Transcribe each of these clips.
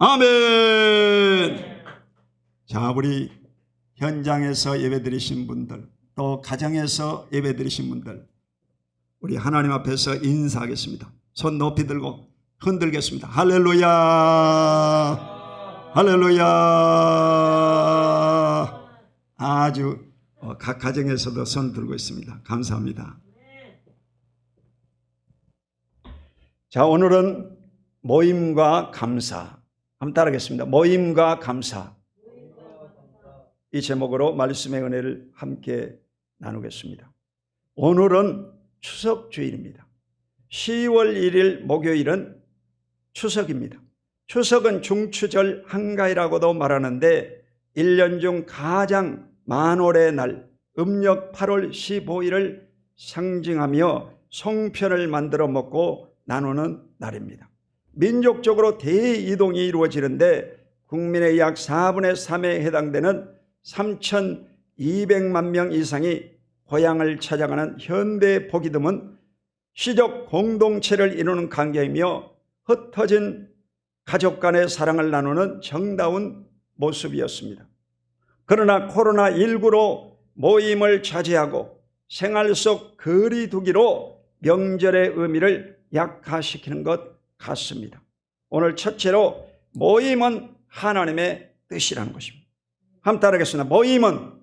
아멘. 자, 우리 현장에서 예배드리신 분들, 또 가정에서 예배드리신 분들, 우리 하나님 앞에서 인사하겠습니다. 손 높이 들고 흔들겠습니다. 할렐루야, 할렐루야. 아주 각 가정에서도 손 들고 있습니다. 감사합니다. 자, 오늘은 모임과 감사, 한번 따라하겠습니다. 모임과 감사, 이 제목으로 말씀의 은혜를 함께 나누겠습니다. 오늘은 추석 주일입니다. 10월 1일 목요일은 추석입니다. 추석은 중추절 한가위라고도 말하는데 1년 중 가장 만월의 날 음력 8월 15일을 상징하며 송편을 만들어 먹고 나누는 날입니다. 민족적으로 대이동이 이루어지는데 국민의 약 4분의 3에 해당되는 3,200만 명 이상이 고향을 찾아가는 현대 보기 드문 시적 공동체를 이루는 관계이며 흩어진 가족 간의 사랑을 나누는 정다운 모습이었습니다. 그러나 코로나19로 모임을 자제하고 생활 속 거리두기로 명절의 의미를 약화시키는 것 같습니다. 오늘 첫째로 모임은 하나님의 뜻이라는 것입니다. 한번 따라하겠습니다. 모임은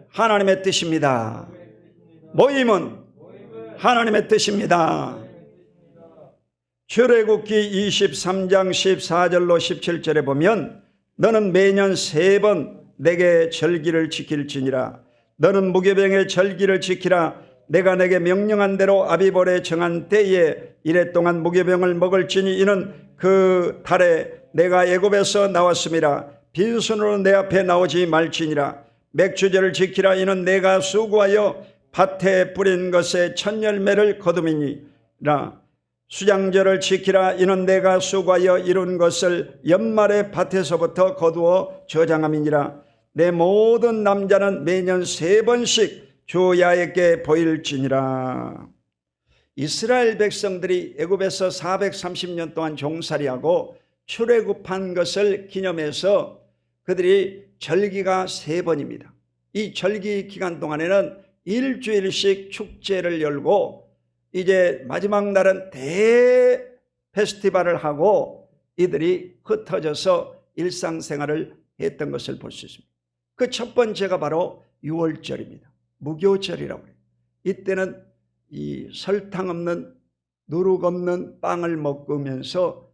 하나님의 뜻입니다. 모임은 하나님의 뜻입니다. 출애굽기 23장 14절로 17절에 보면 너는 매년 3번 내게 절기를 지킬지니라. 너는 무교병의 절기를 지키라. 내가 내게 명령한 대로 아비볼에 정한 때에 이랫동안 무교병을 먹을지니 이는 그 달에 내가 애굽에서 나왔음이라. 빈손으로 내 앞에 나오지 말지니라. 맥주절을 지키라. 이는 내가 수고하여 밭에 뿌린 것에 첫 열매를 거둠이니라. 수장절을 지키라. 이는 내가 수고하여 이룬 것을 연말에 밭에서부터 거두어 저장함이니라. 내 모든 남자는 매년 3번씩 주 야훼께 보일지니라. 이스라엘 백성들이 애굽에서 430년 동안 종살이하고 출애굽한 것을 기념해서 그들이 절기가 3번입니다. 이 절기 기간 동안에는 일주일씩 축제를 열고 이제 마지막 날은 대 페스티벌을 하고 이들이 흩어져서 일상생활을 했던 것을 볼 수 있습니다. 그 첫 번째가 바로 유월절입니다. 무교절이라고 해요. 이때는 이 설탕 없는 누룩 없는 빵을 먹으면서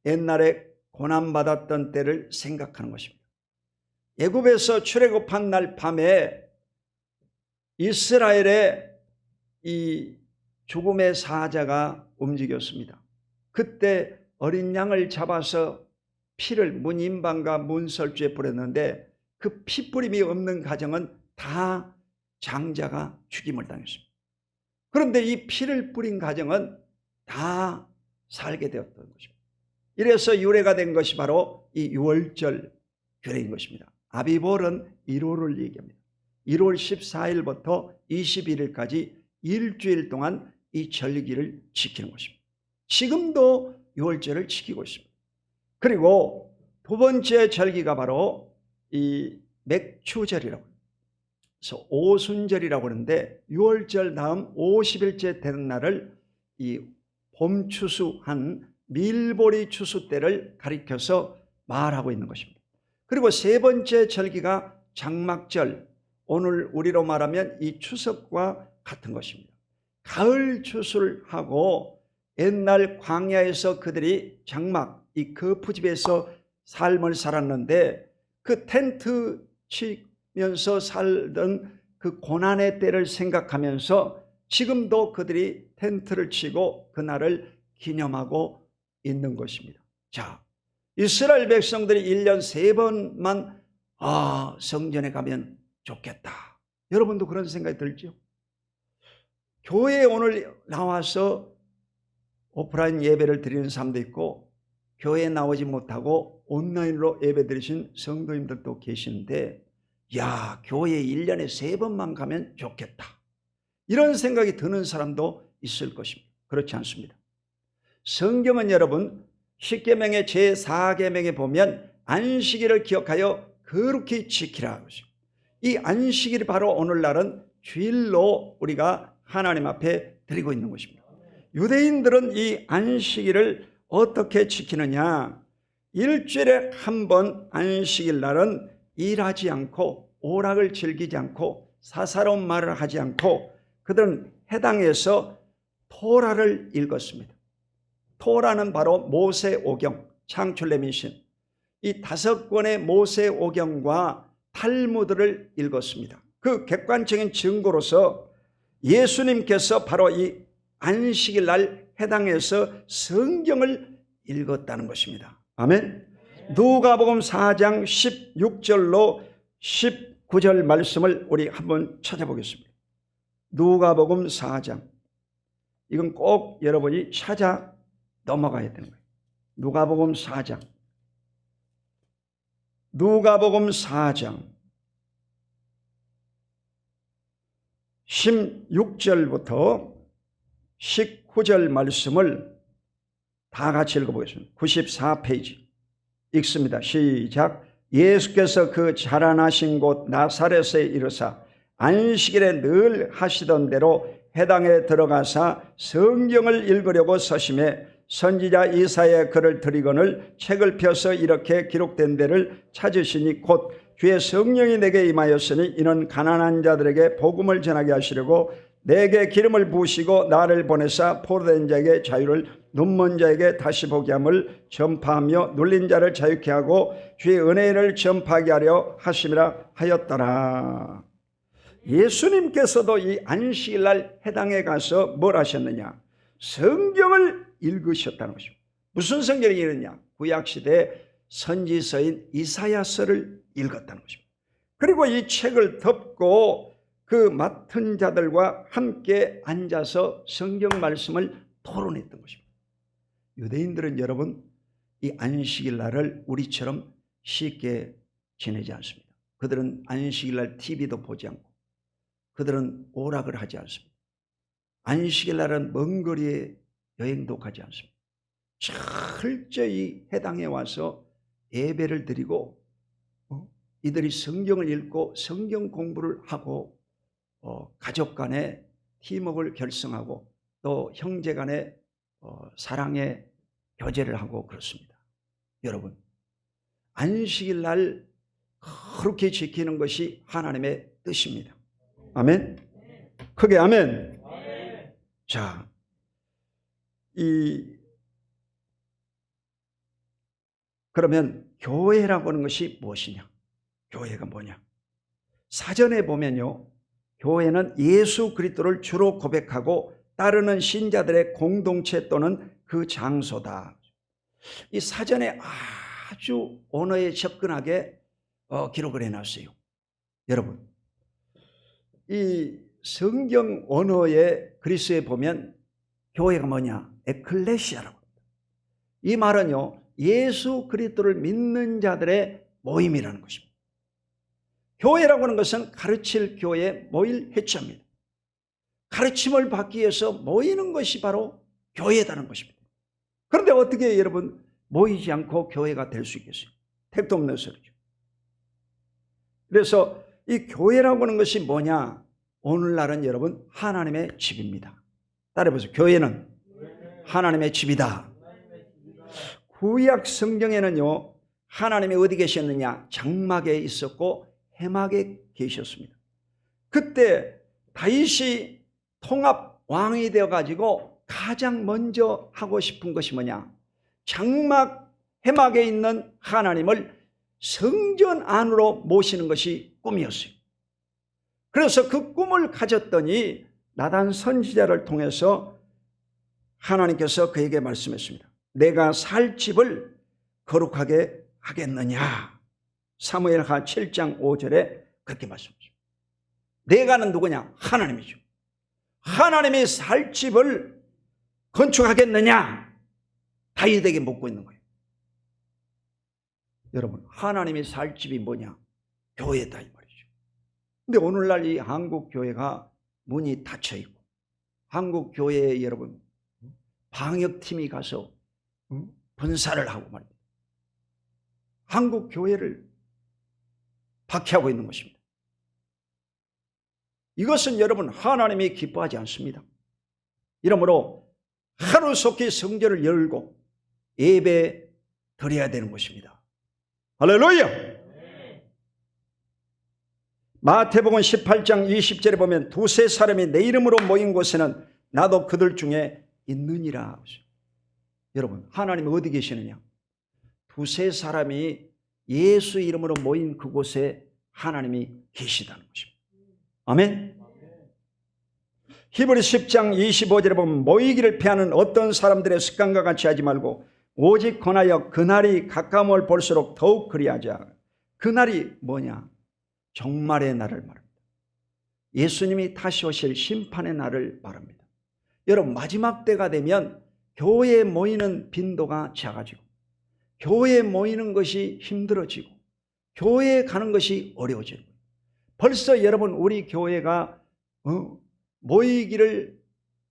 옛날에 고난받았던 때를 생각하는 것입니다. 애굽에서 출애굽한 날 밤에 이스라엘의 이 죽음의 사자가 움직였습니다. 그때 어린 양을 잡아서 피를 문인방과 문설주에 뿌렸는데 그 피뿌림이 없는 가정은 다 장자가 죽임을 당했습니다. 그런데 이 피를 뿌린 가정은 다 살게 되었던 것입니다. 이래서 유래가 된 것이 바로 이 유월절 규례인 것입니다. 아비볼은 1월을 얘기합니다. 1월 14일부터 21일까지 일주일 동안 이 절기를 지키는 것입니다. 지금도 유월절을 지키고 있습니다. 그리고 두 번째 절기가 바로 이 맥추절이라고 합니다. 그래서 오순절이라고 하는데 6월절 다음 50일째 되는 날을 이 봄추수 한 밀보리 추수 때를 가리켜서 말하고 있는 것입니다. 그리고 세 번째 절기가 장막절, 오늘 우리로 말하면 이 추석과 같은 것입니다. 가을 추수를 하고 옛날 광야에서 그들이 장막, 이 거푸집에서 삶을 살았는데 그 텐트 치면서 살던 그 고난의 때를 생각하면서 지금도 그들이 텐트를 치고 그날을 기념하고 있는 것입니다. 자, 이스라엘 백성들이 1년 3번만 성전에 가면 좋겠다. 여러분도 그런 생각이 들죠? 교회에 오늘 나와서 오프라인 예배를 드리는 사람도 있고 교회에 나오지 못하고 온라인으로 예배 드리신 성도님들도 계시는데 야, 교회에 1년에 3번만 가면 좋겠다. 이런 생각이 드는 사람도 있을 것입니다. 그렇지 않습니다. 성경은 여러분 십계명의 제4계명에 보면 안식일을 기억하여 거룩히 지키라. 이 안식일이 바로 오늘날은 주일로 우리가 하나님 앞에 드리고 있는 것입니다. 유대인들은 이 안식일을 어떻게 지키느냐? 일주일에 한 번 안식일 날은 일하지 않고 오락을 즐기지 않고 사사로운 말을 하지 않고 그들은 해당에서 토라를 읽었습니다. 토라는 바로 모세오경, 창출레미신, 이 5권의 모세오경과 탈무드를 읽었습니다. 그 객관적인 증거로서 예수님께서 바로 이 안식일 날 해당해서 성경을 읽었다는 것입니다. 아멘. 누가복음 4장 16절로 19절 말씀을 우리 한번 찾아보겠습니다. 누가복음 4장. 이건 꼭 여러분이 찾아 넘어가야 되는 거예요. 누가복음 4장. 누가복음 4장 16절부터 19절 말씀을 다 같이 읽어보겠습니다. 94페이지 읽습니다. 시작. 예수께서 그 자라나신 곳 나사렛에 이르사 안식일에 늘 하시던 대로 회당에 들어가사 성경을 읽으려고 서심해 선지자 이사야의 글을 들이거늘 책을 펴서 이렇게 기록된 데를 찾으시니 곧 주의 성령이 내게 임하였으니 이는 가난한 자들에게 복음을 전하게 하시려고 내게 기름을 부으시고 나를 보내사 포로된 자에게 자유를 눈먼 자에게 다시 보게 함을 전파하며 눌린 자를 자유케 하고 주의 은혜를 전파하게 하려 하심이라 하였더라. 예수님께서도 이 안식일날 해당에 가서 뭘 하셨느냐? 성경을 읽으셨다는 것입니다. 무슨 성경을 읽느냐? 구약시대 선지서인 이사야서를 읽었다는 것입니다. 그리고 이 책을 덮고 그 맡은 자들과 함께 앉아서 성경 말씀을 토론했던 것입니다. 유대인들은 여러분 이 안식일날을 우리처럼 쉽게 지내지 않습니다. 그들은 안식일날 TV도 보지 않고 그들은 오락을 하지 않습니다. 안식일날은 먼 거리에 여행도 가지 않습니다. 철저히 해당에 와서 예배를 드리고 이들이 성경을 읽고 성경 공부를 하고 가족 간에 팀워크를 결성하고 또 형제 간에 사랑의 교제를 하고 그렇습니다. 여러분 안식일 날 그렇게 지키는 것이 하나님의 뜻입니다. 아멘. 크게 아멘. 자, 그러면 교회라고 하는 것이 무엇이냐? 교회가 뭐냐? 사전에 보면요, 교회는 예수 그리스도를 주로 고백하고 따르는 신자들의 공동체 또는 그 장소다. 이 사전에 아주 언어에 접근하게 기록을 해놨어요. 여러분, 이 성경 언어의 그리스에 보면 교회가 뭐냐? 에클레시아라고 합니다. 이 말은요, 예수 그리스도를 믿는 자들의 모임이라는 것입니다. 교회라고 하는 것은 가르칠 교회에 모일 회자입니다. 가르침을 받기 위해서 모이는 것이 바로 교회다는 것입니다. 그런데 어떻게 여러분 모이지 않고 교회가 될 수 있겠어요? 택도 없는 소리죠. 그래서 이 교회라고 하는 것이 뭐냐? 오늘날은 여러분 하나님의 집입니다. 따라해보세요. 교회는 하나님의 집이다. 구약 성경에는요, 하나님이 어디 계셨느냐? 장막에 있었고 해막에 계셨습니다. 그때 다윗이 통합 왕이 되어가지고 가장 먼저 하고 싶은 것이 뭐냐? 장막 해막에 있는 하나님을 성전 안으로 모시는 것이 꿈이었어요. 그래서 그 꿈을 가졌더니 나단 선지자를 통해서 하나님께서 그에게 말씀했습니다. 내가 살 집을 거룩하게 하겠느냐? 사무엘하 7장 5절에 그렇게 말씀하십니다. 내가는 누구냐? 하나님이죠. 하나님이 살 집을 건축하겠느냐? 다윗에게 묻고 있는 거예요. 여러분, 하나님이 살 집이 뭐냐? 교회다 이 말이죠. 근데 오늘날 이 한국 교회가 문이 닫혀 있고 한국 교회에 여러분 방역팀이 가서 분사를 하고 말입니다. 한국 교회를 박해하고 있는 것입니다. 이것은 여러분 하나님이 기뻐하지 않습니다. 이러므로 하루속히 성전을 열고 예배 드려야 되는 것입니다. 할렐루야! 마태복음 18장 20절에 보면 두세 사람이 내 이름으로 모인 곳에는 나도 그들 중에 있느니라. 여러분 하나님이 어디 계시느냐? 두세 사람이 예수 이름으로 모인 그곳에 하나님이 계시다는 것입니다. 아멘. 히브리 10장 25절에 보면 모이기를 피하는 어떤 사람들의 습관과 같이 하지 말고 오직 권하여 그날이 가까움을 볼수록 더욱 그리하자. 그날이 뭐냐? 종말의 날을 말합니다. 예수님이 다시 오실 심판의 날을 말합니다. 여러분 마지막 때가 되면 교회에 모이는 빈도가 작아지고 교회에 모이는 것이 힘들어지고 교회에 가는 것이 어려워지고 벌써 여러분 우리 교회가 모이기를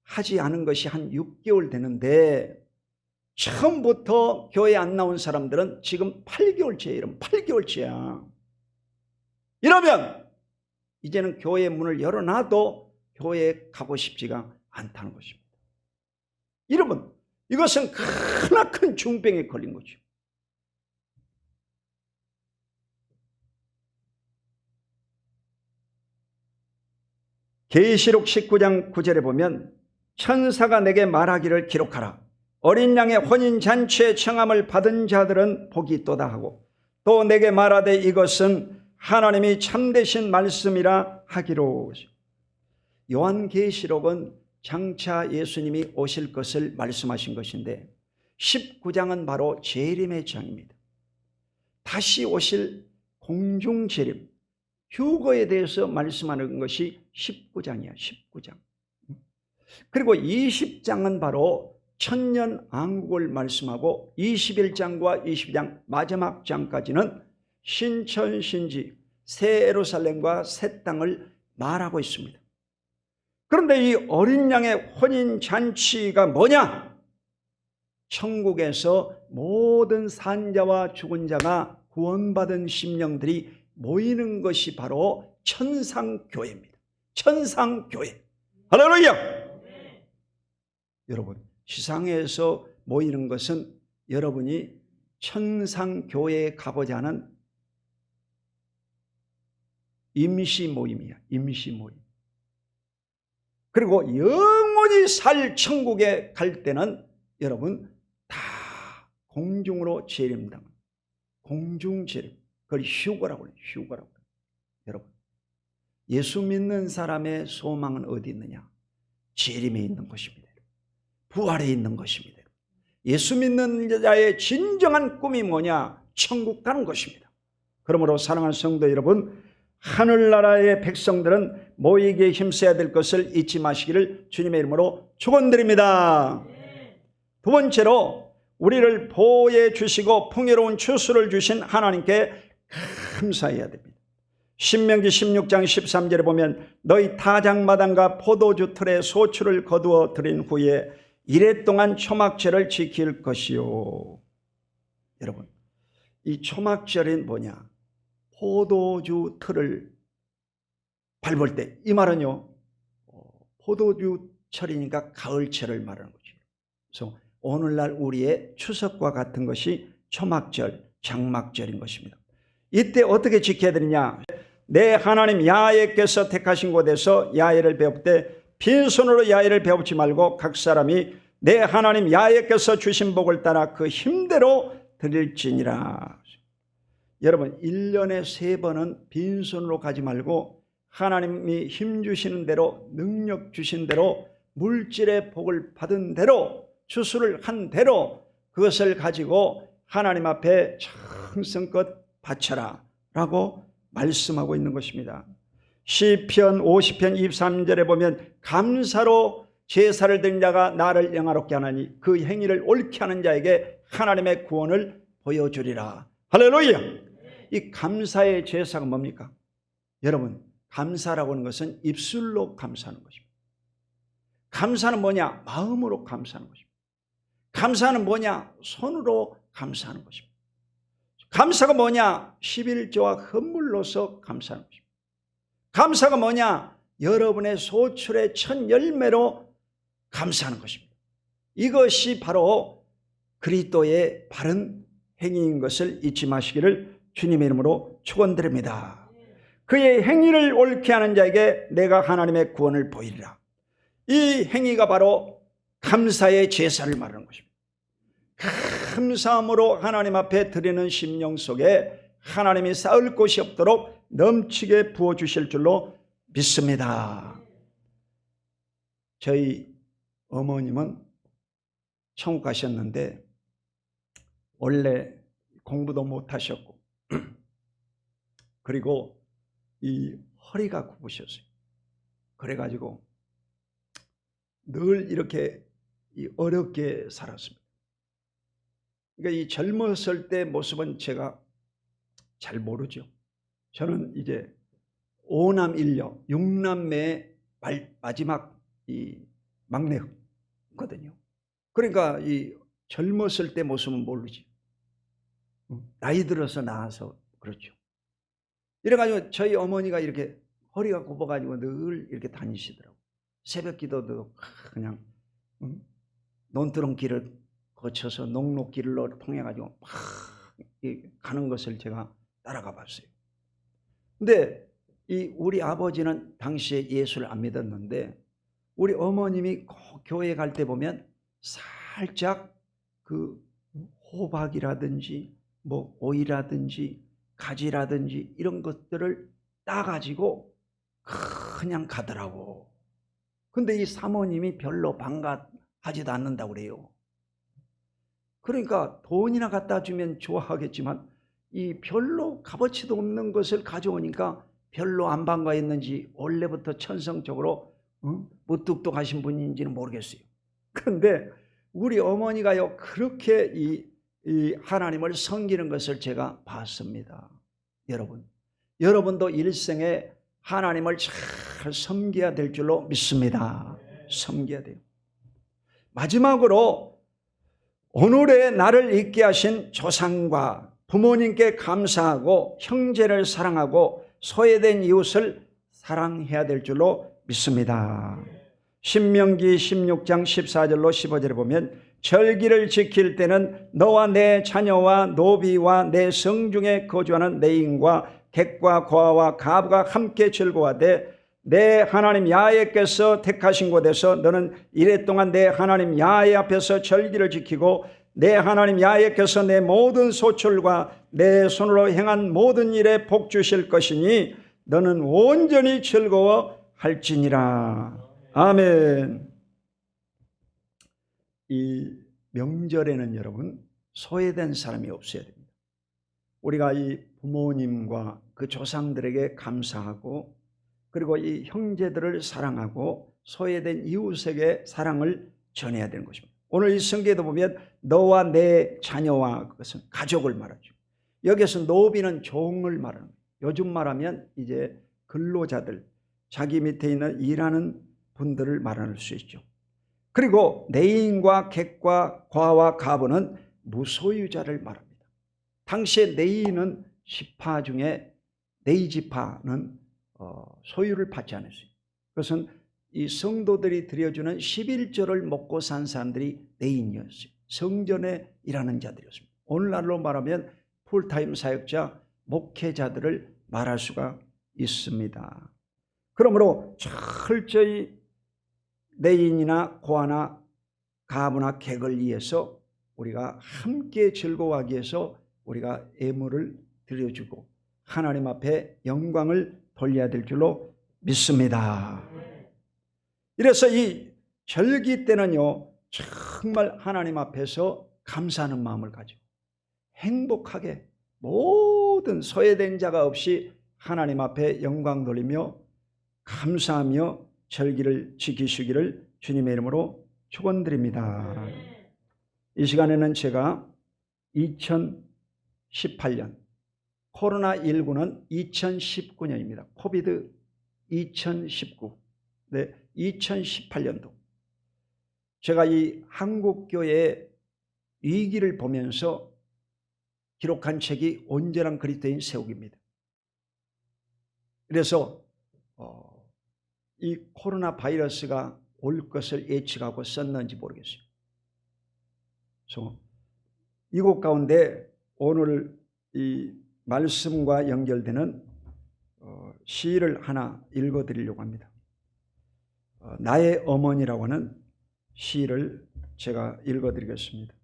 하지 않은 것이 한 6개월 되는데 처음부터 교회에 안 나온 사람들은 지금 8개월째예요. 여러분 8개월째야. 이러면 이제는 교회 문을 열어놔도 교회에 가고 싶지가 않다는 것입니다. 여러분 이것은 크나큰 중병에 걸린 거죠. 계시록 19장 9절에 보면 천사가 내게 말하기를 기록하라. 어린 양의 혼인잔치의 청함을 받은 자들은 복이 있도다 하고 또 내게 말하되 이것은 하나님이 참되신 말씀이라 하기로. 요한계시록은 장차 예수님이 오실 것을 말씀하신 것인데 19장은 바로 재림의 장입니다. 다시 오실 공중재림, 휴거에 대해서 말씀하는 것이 19장이야. 19장. 그리고 20장은 바로 천년 왕국을 말씀하고 21장과 22장 마지막 장까지는 신천신지 새 예루살렘과 새 땅을 말하고 있습니다. 그런데 이 어린 양의 혼인잔치가 뭐냐? 천국에서 모든 산자와 죽은 자가 구원받은 심령들이 모이는 것이 바로 천상교회입니다. 천상교회. 할렐루야! 여러분 시상에서 모이는 것은 여러분이 천상교회에 가고자 하는 임시 모임이야. 임시 모임. 그리고 영원히 살 천국에 갈 때는 여러분 다 공중으로 재림당. 공중재림. 그걸 휴거라고 해요. 휴거라고 해요. 여러분 예수 믿는 사람의 소망은 어디 있느냐? 재림에 있는 것입니다. 부활에 있는 것입니다. 예수 믿는 자의 진정한 꿈이 뭐냐? 천국 가는 것입니다. 그러므로 사랑하는 성도 여러분, 하늘나라의 백성들은 모이기에 힘써야 될 것을 잊지 마시기를 주님의 이름으로 축원드립니다. 두 번째로 우리를 보호해 주시고 풍요로운 추수를 주신 하나님께 감사해야 됩니다. 신명기 16장 13절에 보면 너희 타작마당과 포도주 틀에 소출을 거두어 들인 후에 이래 동안 초막절을 지킬 것이요. 여러분 이 초막절은 뭐냐? 포도주 틀을 밟을 때, 이 말은요 포도주철이니까 가을철을 말하는 거죠. 그래서 오늘날 우리의 추석과 같은 것이 초막절, 장막절인 것입니다. 이때 어떻게 지켜야 되느냐? 내 하나님 야훼께서 택하신 곳에서 야훼를 배울 때 빈손으로 야훼를 배우지 말고 각 사람이 내 하나님 야훼께서 주신 복을 따라 그 힘대로 드릴지니라. 여러분 1년에 3번은 빈손으로 가지 말고 하나님이 힘 주시는 대로, 능력 주신 대로, 물질의 복을 받은 대로, 추수를 한 대로 그것을 가지고 하나님 앞에 정성껏 바쳐라 라고 말씀하고 있는 것입니다. 시편 50편 23절에 보면 감사로 제사를 드린 자가 나를 영화롭게 하나니 그 행위를 옳게 하는 자에게 하나님의 구원을 보여주리라. 할렐루야. 이 감사의 제사가 뭡니까? 여러분 감사라고 하는 것은 입술로 감사하는 것입니다. 감사는 뭐냐? 마음으로 감사하는 것입니다. 감사는 뭐냐? 손으로 감사하는 것입니다. 감사가 뭐냐? 11조와 헌물로서 감사하는 것입니다. 감사가 뭐냐? 여러분의 소출의 첫 열매로 감사하는 것입니다. 이것이 바로 그리스도의 바른 행위인 것을 잊지 마시기를 주님의 이름으로 축원드립니다. 그의 행위를 옳게 하는 자에게 내가 하나님의 구원을 보이리라. 이 행위가 바로 감사의 제사를 말하는 것입니다. 감사함으로 하나님 앞에 드리는 심령 속에 하나님이 쌓을 곳이 없도록 넘치게 부어주실 줄로 믿습니다. 저희 어머님은 천국 가셨는데 원래 공부도 못하셨고 그리고 이 허리가 굽으셨어요. 그래가지고 늘 이렇게 어렵게 살았습니다. 그러니까 이 젊었을 때 모습은 제가 잘 모르죠. 저는 이제 5남 1녀 6남매의 마지막 이 막내거든요. 그러니까 이 젊었을 때 모습은 모르지. 나이 들어서 나와서 그렇죠. 이래가지고 저희 어머니가 이렇게 허리가 굽어가지고 늘 이렇게 다니시더라고요. 새벽 기도도 그냥 논두렁 길을 거쳐서 농록길로 통해가지고 막 가는 것을 제가 따라가 봤어요. 근데 우리 아버지는 당시에 예수를 안 믿었는데 우리 어머님이 교회 갈 때 보면 살짝 그 호박이라든지 뭐 오이라든지 가지라든지 이런 것들을 따가지고 그냥 가더라고. 근데 이 사모님이 별로 반갑하지도 않는다고 그래요. 그러니까 돈이나 갖다 주면 좋아하겠지만 이 별로 값어치도 없는 것을 가져오니까 별로 안 반가웠는지 원래부터 천성적으로 무뚝뚝하신 분인지는 모르겠어요. 그런데 우리 어머니가요 그렇게 이 하나님을 섬기는 것을 제가 봤습니다. 여러분도 일생에 하나님을 잘 섬겨야 될 줄로 믿습니다. 섬겨야 돼요. 마지막으로 오늘의 나를 있게 하신 조상과 부모님께 감사하고 형제를 사랑하고 소외된 이웃을 사랑해야 될 줄로 믿습니다. 신명기 16장 14절로 15절에 보면 절기를 지킬 때는 너와 내 자녀와 노비와 내 성중에 거주하는 내인과 객과 고아와 가부가 함께 즐거워하되 내 하나님 야훼께서 택하신 곳에서 너는 이랫동안 내 하나님 야훼 앞에서 절기를 지키고 내 하나님 야훼께서 내 모든 소출과 내 손으로 행한 모든 일에 복 주실 것이니 너는 온전히 즐거워할지니라. 아멘. 이 명절에는 여러분 소외된 사람이 없어야 됩니다. 우리가 이 부모님과 그 조상들에게 감사하고 그리고 이 형제들을 사랑하고 소외된 이웃에게 사랑을 전해야 되는 것입니다. 오늘 이 성경에도 보면 너와 내 자녀와 그것은 가족을 말하죠. 여기서 노비는 종을 말하는 거예요. 요즘 말하면 이제 근로자들, 자기 밑에 있는 일하는 분들을 말할 수 있죠. 그리고 내인과 객과 과와 가부는 무소유자를 말합니다. 당시에 내인은 지파 중에 내지파는 소유를 받지 않았어요. 그것은 이 성도들이 드려주는 11조를 먹고 산 사람들이 내인이었어요. 성전에 일하는 자들이었습니다. 오늘날로 말하면 풀타임 사역자, 목회자들을 말할 수가 있습니다. 그러므로 철저히 내인이나 고아나 가부나 객을 위해서 우리가 함께 즐거워하기 위해서 우리가 예물을 드려주고 하나님 앞에 영광을 돌려야 될 줄로 믿습니다. 이래서 이 절기 때는요 정말 하나님 앞에서 감사하는 마음을 가지고 행복하게 모든 소외된 자가 없이 하나님 앞에 영광 돌리며 감사하며 절기를 지키시기를 주님의 이름으로 축원드립니다. 이 시간에는 제가 2018년 코로나19는 2019년입니다. 코비드 2019. 네, 2018년도 제가 이 한국교회 위기를 보면서 기록한 책이 온전한 그리스도인 세우기입니다. 그래서 이 코로나 바이러스가 올 것을 예측하고 썼는지 모르겠어요. 그래서 이곳 가운데 오늘 이 말씀과 연결되는 시를 하나 읽어드리려고 합니다. 나의 어머니라고 하는 시를 제가 읽어드리겠습니다.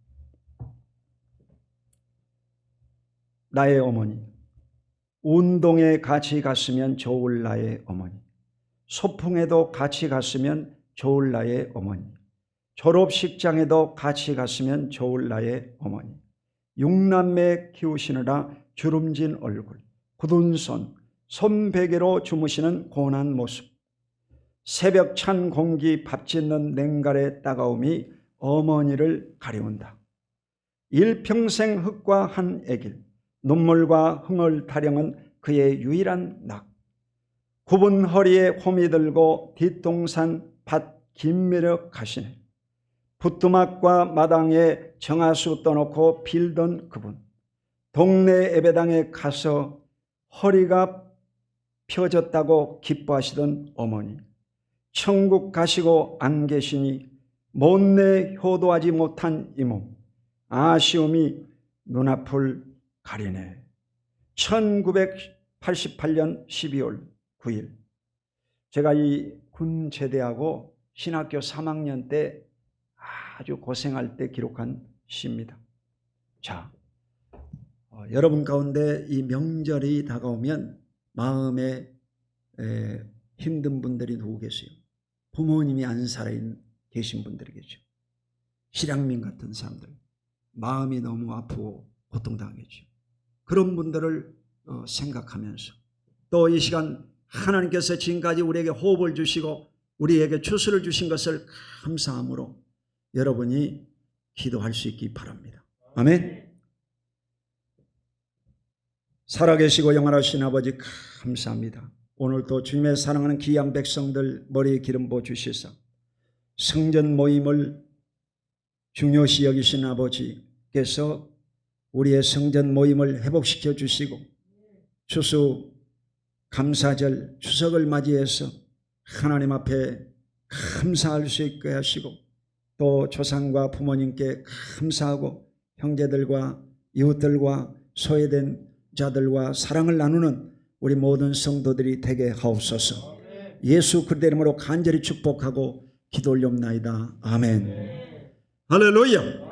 나의 어머니, 운동에 같이 갔으면 좋을 나의 어머니, 소풍에도 같이 갔으면 좋을 나의 어머니, 졸업식장에도 같이 갔으면 좋을 나의 어머니, 육남매 키우시느라 주름진 얼굴, 굳은 손베개로 주무시는 고운한 모습, 새벽 찬 공기 밥 짓는 냉갈의 따가움이 어머니를 가려운다. 일평생 흙과 한 애길, 눈물과 흥얼 타령은 그의 유일한 낙. 굽은 허리에 호미 들고 뒷동산 밭 김매력 가시네. 부뚜막과 마당에 정화수 떠놓고 빌던 그분. 동네 예배당에 가서 허리가 펴졌다고 기뻐하시던 어머니. 천국 가시고 안 계시니 못내 효도하지 못한 이 몸. 아쉬움이 눈앞을 가리네. 1988년 12월 9일 제가 이 군 제대하고 신학교 3학년 때 아주 고생할 때 기록한 시입니다. 자, 여러분 가운데 이 명절이 다가오면 마음에 힘든 분들이 누구 계세요? 부모님이 안 살아 계신 분들이 계죠. 실향민 같은 사람들 마음이 너무 아프고 고통당하겠죠. 그런 분들을 생각하면서 또 이 시간 하나님께서 지금까지 우리에게 호흡을 주시고 우리에게 주수를 주신 것을 감사함으로 여러분이 기도할 수 있기 바랍니다. 아멘. 살아계시고 영원하신 아버지 감사합니다. 오늘도 주님의 사랑하는 귀한 백성들 머리에 기름 부어 주시사 성전 모임을 중요시 여기신 아버지께서 우리의 성전 모임을 회복시켜 주시고 추수 감사절 추석을 맞이해서 하나님 앞에 감사할 수 있게 하시고 또 조상과 부모님께 감사하고 형제들과 이웃들과 소외된 자들과 사랑을 나누는 우리 모든 성도들이 되게 하옵소서. 예수 그리스도 이름으로 간절히 축복하고 기도 올리옵나이다. 아멘. 할렐루야.